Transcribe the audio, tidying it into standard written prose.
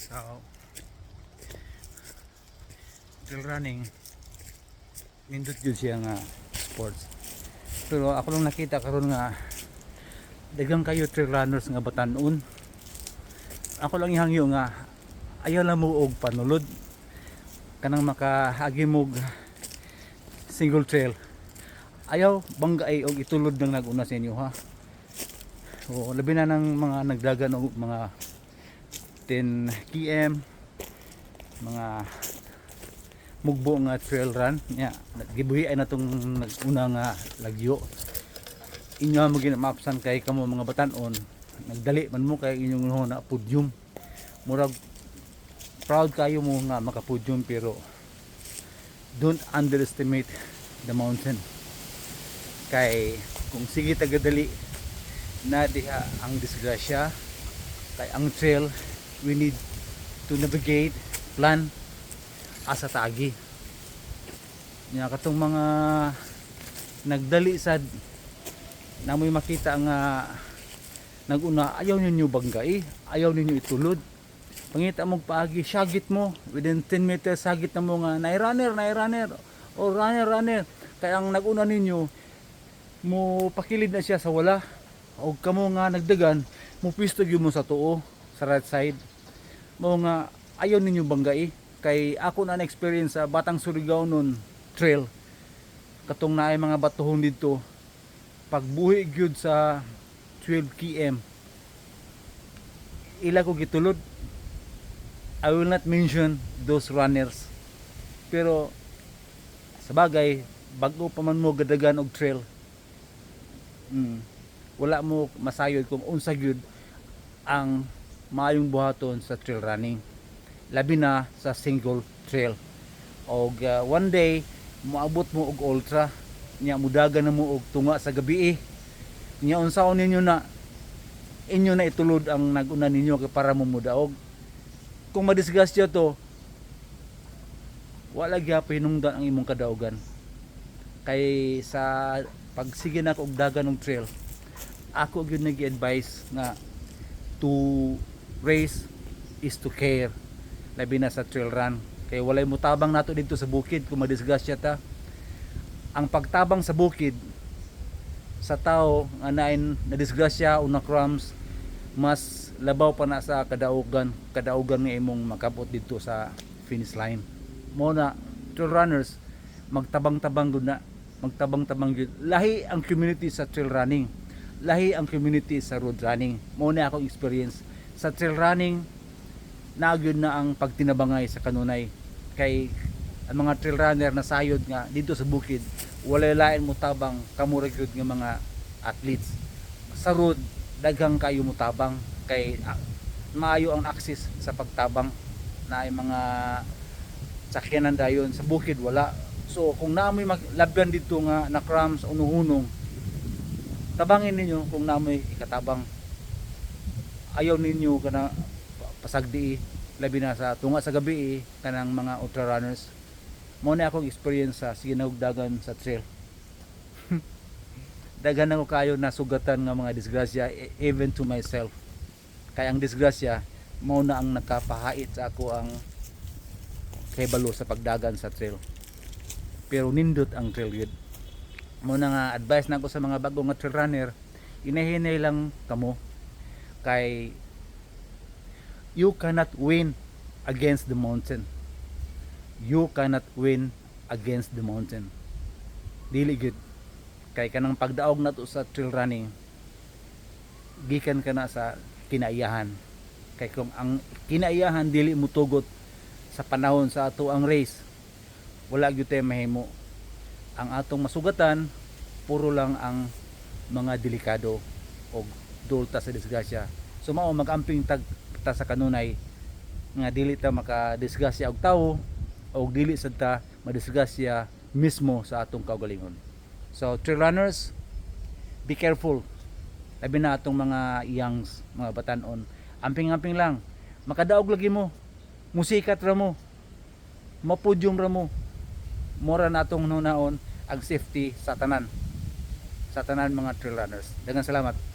So, trail running nindot jud siya nga sports. Pero ako lang nakita karon nga daghang kayo trail runners nga batan-on. Ako lang ihangyo nga ayaw lang mo og panulod kanang makaagi mog single trail. Ayaw bangga ay og itulod nang naguna sa inyo ha. O labi na ng mga nagdagan og mga 10 km mga mugbo nga trail run nya gibuhi ay natong naguna nga lagyo inyo mo ginamapsan kay kamo mga batan-on nagdali man mo kay inyong na podium murag proud kayo mo nga makapodyum pero don't underestimate the mountain kay kung sige tagadali na diha ang disgrasya kay ang trail we need to navigate plan asa taagi nya katong mga nagdali sad namoy makita nga naguna ayaw ninyo banggay ayaw ninyo itulod pangita mong paagi syagit mo within 10 meters sagit na mo nga nay runner o runner kaya ang naguna ninyo mo pakilid na siya sa wala o kamo nga nagdagan mo pistog mo sa tuo sa right side mo nga ayaw ninyo banggay kay ako na experience sa Batang Surigao nun trail katong naay mga batuhon dito pagbuhi gyud sa 12 km ila ko gitulod. I will not mention those runners pero sa bagay bago pa man mo gadagan og trail wala mo masayod kung unsa gyud ang maayong buhaton sa trail running labi na sa single trail og one day moabot mo og ultra nya mudagan na mo og tunga sa gabi nya unsaon ninyo na inyo na itulod ang naguna ninyo kay para mo mudaog kung madisgrasya to wala gyapon hinungdan ang imong kadaugan kay sa pagsige na og dagan og trail ako gyud nag-advise nga to race is to care labi na sa trail run kay walay mutabang nato dito sa bukid kung madisgrasya ta ang pagtabang sa bukid sa tao nga nain na disgrasya o na crumbs mas labaw pa na sa kadaugan nga imong makabot dito sa finish line mo na trail runners magtabang-tabang gud na magtabang-tabang gud lahi ang community sa trail running lahi ang community sa road running mo na akong experience sa trail running nagyod na ang pagtinabangay sa kanunay kay ang mga trail runner na sayod nga dito sa bukid walay lain mo tabang kamura gyud nga mga athletes sa road daghang kayo mo tabang kay maayo ang access sa pagtabang na ay mga sakyanan dayon sa bukid wala so kung naamoy maglabyan dito nga na crumbs unuhunong tabangin ninyo kung naamoy ikatabang ayaw ninyo kana pasagdi labi na sa tunga sa gabi kanang mga ultra runners mo na akong experience sa sinugdagan sa trail daghan ako kayo na sugatan nga mga disgrasya even to myself kay ang disgrasya mo na ang nakapahait sa ako ang kaybalo sa pagdagan sa trail pero nindot ang trail yun mo na nga advice na ako sa mga bagong nga trail runner inahinay lang kamo kay you cannot win against the mountain you cannot win against the mountain dili good kay kanang pagdaog nato sa trail running gikan ka na sa kinaiyahan kay kung ang kinaiyahan dili mutugot sa panahon sa ato ang race wala gyud tay mahimo ang atong masugatan puro lang ang mga delikado o dulta sa disgrasya so mao magamping tag ta sa kanunay nga dili ta makadisgrasya og tawo o dili sad ta madisgrasya mismo sa atong kaugalingon so trail runners be careful labi na atong mga youngs mga batan-on amping-amping lang makadaog lagi mo musikat ra mo mapudyum ra mo mora na atong nunaon ang safety sa tanan mga trail runners daghang salamat.